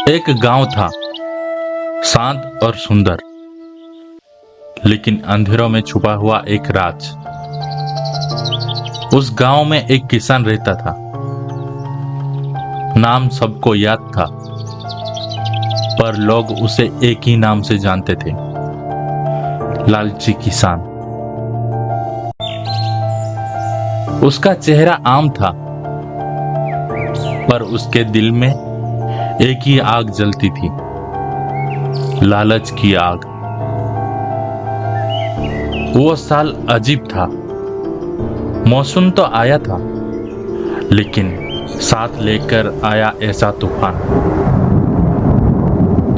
एक गांव था, शांत और सुंदर, लेकिन अंधेरों में छुपा हुआ एक राज। उस गांव में एक किसान रहता था। नाम सबको याद था, पर लोग उसे एक ही नाम से जानते थे, लालची किसान। उसका चेहरा आम था, पर उसके दिल में एक ही आग जलती थी, लालच की आग। वो साल अजीब था। मौसम तो आया था, लेकिन साथ लेकर आया ऐसा तूफान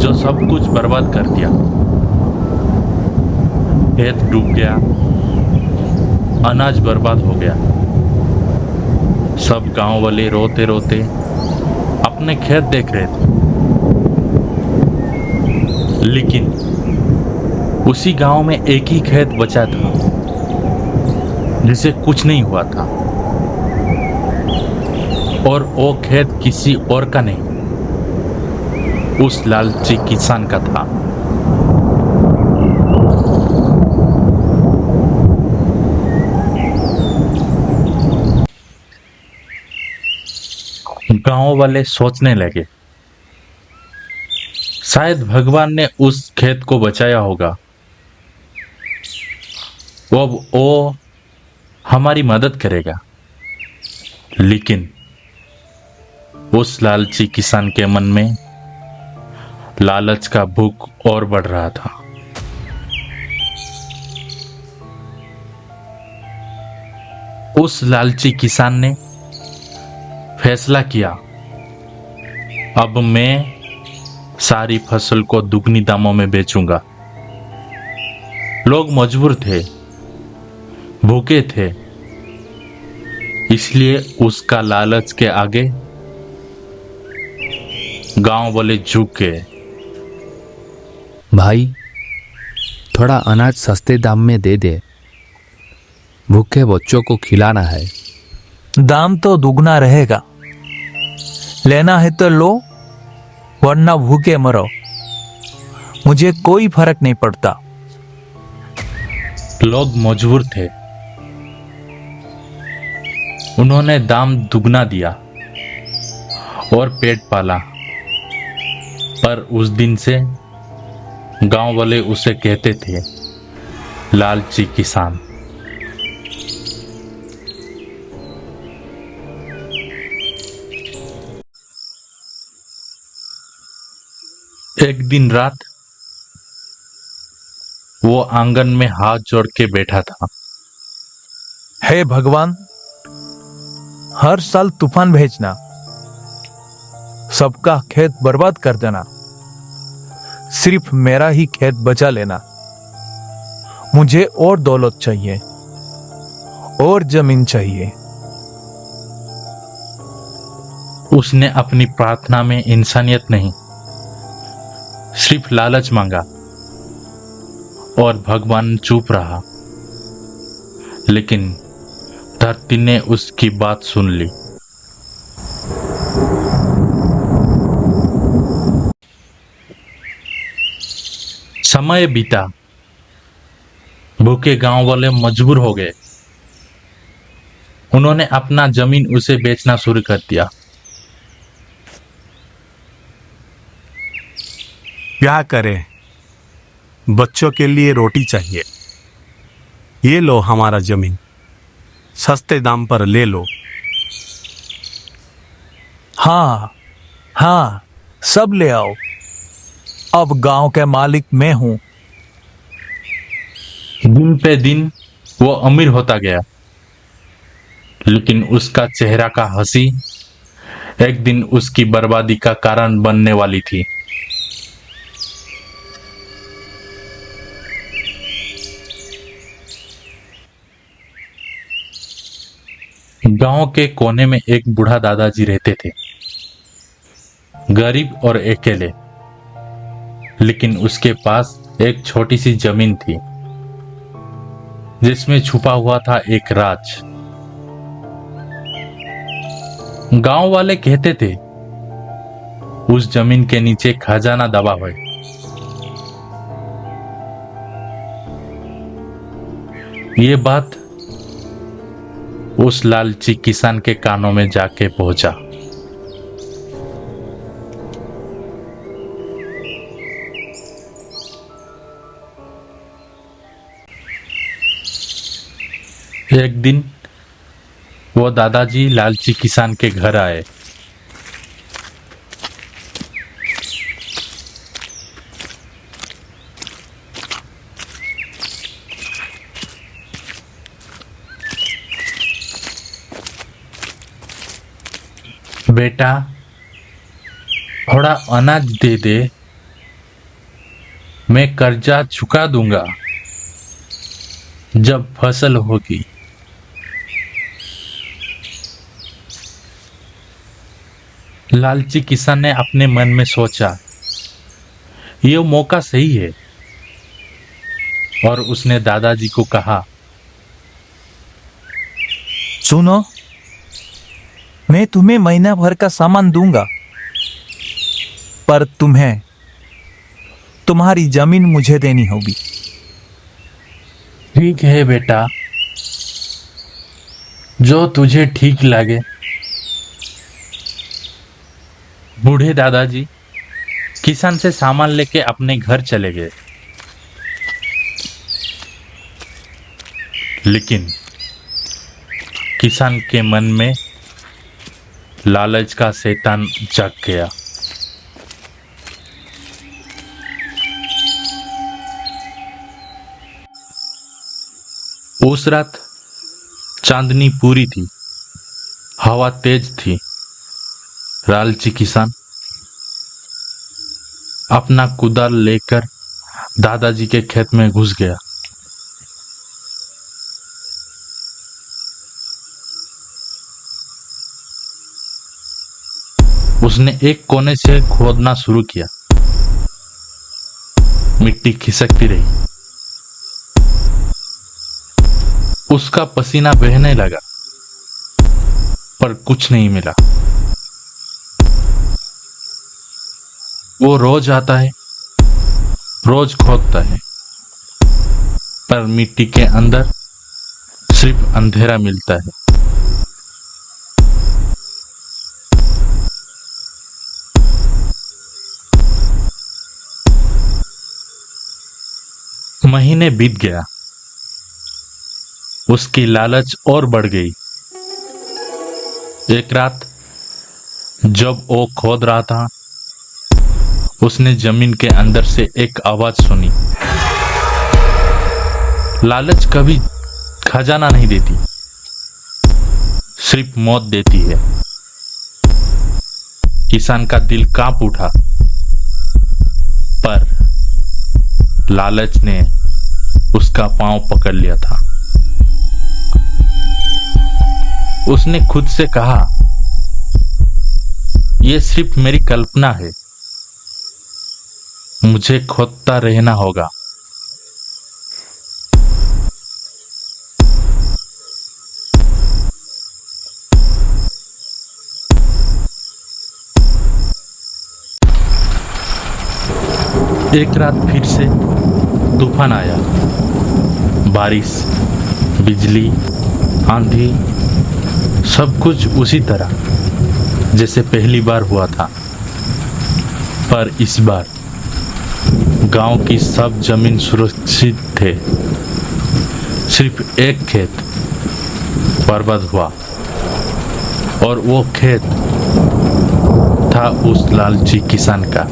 जो सब कुछ बर्बाद कर दिया। खेत डूब गया, अनाज बर्बाद हो गया। सब गांव वाले रोते रोते अपने खेत देख रहे थे, लेकिन उसी गांव में एक ही खेत बचा था जिसे कुछ नहीं हुआ था, और वो खेत किसी और का नहीं, उस लालची किसान का था। गांव वाले सोचने लगे, शायद भगवान ने उस खेत को बचाया होगा, वो हमारी मदद करेगा। लेकिन उस लालची किसान के मन में लालच का भूख और बढ़ रहा था। उस लालची किसान ने फैसला किया, अब मैं सारी फसल को दुगनी दामों में बेचूंगा। लोग मजबूर थे, भूखे थे, इसलिए उसका लालच के आगे गांव वाले झुक गए। भाई, थोड़ा अनाज सस्ते दाम में दे दे, भूखे बच्चों को खिलाना है। दाम तो दुगना रहेगा, लेना है तो लो, वरना भूखे मरो, मुझे कोई फर्क नहीं पड़ता। लोग मजबूर थे, उन्होंने दाम दुगना दिया और पेट पाला। पर उस दिन से गांव वाले उसे कहते थे लालची किसान। एक दिन रात वो आंगन में हाथ जोड़ के बैठा था। हे भगवान, हर साल तूफान भेजना, सबका खेत बर्बाद कर देना, सिर्फ मेरा ही खेत बचा लेना। मुझे और दौलत चाहिए, और जमीन चाहिए। उसने अपनी प्रार्थना में इंसानियत नहीं, सिर्फ लालच मांगा, और भगवान चुप रहा। लेकिन धरती ने उसकी बात सुन ली। समय बीता, भूखे गांव वाले मजबूर हो गए। उन्होंने अपना जमीन उसे बेचना शुरू कर दिया। क्या करें, बच्चों के लिए रोटी चाहिए। ये लो हमारा जमीन, सस्ते दाम पर ले लो। हाँ हाँ, सब ले आओ, अब गांव के मालिक मैं हूं। दिन पे दिन वो अमीर होता गया, लेकिन उसका चेहरा का हंसी एक दिन उसकी बर्बादी का कारण बनने वाली थी। गांव के कोने में एक बूढ़ा दादाजी रहते थे, गरीब और अकेले। लेकिन उसके पास एक छोटी सी जमीन थी, जिसमें छुपा हुआ था एक राज। गांव वाले कहते थे उस जमीन के नीचे खजाना दबा है। ये बात उस लालची किसान के कानों में जाके पहुंचा। एक दिन वो दादाजी लालची किसान के घर आए। बेटा, थोड़ा अनाज दे दे, मैं कर्जा चुका दूंगा जब फसल होगी। लालची किसान ने अपने मन में सोचा, यह मौका सही है, और उसने दादाजी को कहा, सुनो, मैं तुम्हें महीना भर का सामान दूंगा, पर तुम्हें तुम्हारी जमीन मुझे देनी होगी। ठीक है बेटा, जो तुझे ठीक लगे। बूढ़े दादाजी किसान से सामान लेके अपने घर चले गए। लेकिन किसान के मन में लालच का शैतान जग गया। उस रात चांदनी पूरी थी, हवा तेज थी। लालची किसान अपना कुदाल लेकर दादाजी के खेत में घुस गया। उसने एक कोने से खोदना शुरू किया। मिट्टी खिसकती रही। उसका पसीना बहने लगा, पर कुछ नहीं मिला। वो रोज आता है, रोज खोदता है, पर मिट्टी के अंदर सिर्फ अंधेरा मिलता है। महीने बीत गया। उसकी लालच और बढ़ गई। एक रात जब वो खोद रहा था, उसने जमीन के अंदर से एक आवाज सुनी। लालच कभी खजाना नहीं देती, सिर्फ मौत देती है। किसान का दिल कांप उठा, पर लालच ने उसका पांव पकड़ लिया था। उसने खुद से कहा, यह सिर्फ मेरी कल्पना है, मुझे खोदता रहना होगा। एक रात फिर से तूफान आया। बारिश, बिजली, आंधी, सब कुछ उसी तरह जैसे पहली बार हुआ था। पर इस बार गांव की सब जमीन सुरक्षित थे। सिर्फ एक खेत बर्बाद हुआ, और वो खेत था उस लालची किसान का।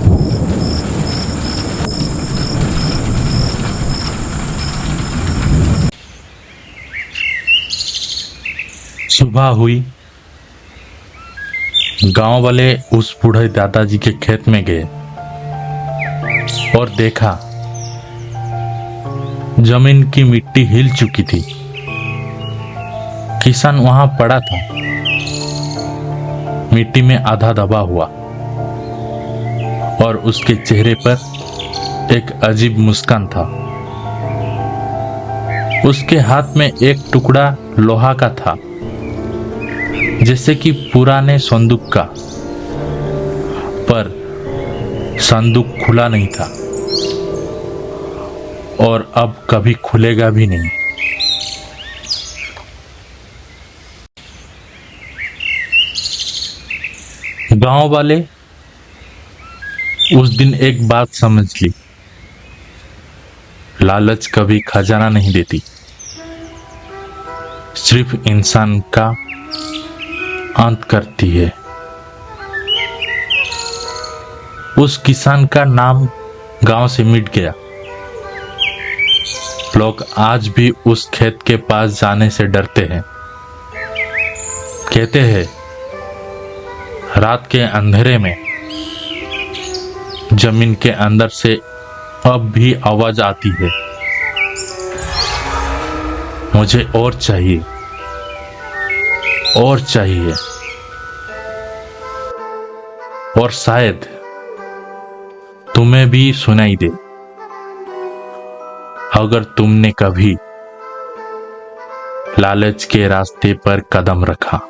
सुबह हुई। गांव वाले उस बूढ़े दादाजी के खेत में गए और देखा, जमीन की मिट्टी हिल चुकी थी। किसान वहां पड़ा था, मिट्टी में आधा दबा हुआ, और उसके चेहरे पर एक अजीब मुस्कान था। उसके हाथ में एक टुकड़ा लोहा का था, जैसे कि पुराने संदूक का, पर संदूक खुला नहीं था और अब कभी खुलेगा भी नहीं। गांव वाले उस दिन एक बात समझ ली, लालच कभी खजाना नहीं देती, सिर्फ इंसान का अंत करती है। उस किसान का नाम गांव से मिट गया। लोग आज भी उस खेत के पास जाने से डरते हैं। कहते हैं रात के अंधेरे में जमीन के अंदर से अब भी आवाज आती है, मुझे और चाहिए, और चाहिए। और शायद तुम्हें भी सुनाई दे, अगर तुमने कभी लालच के रास्ते पर कदम रखा।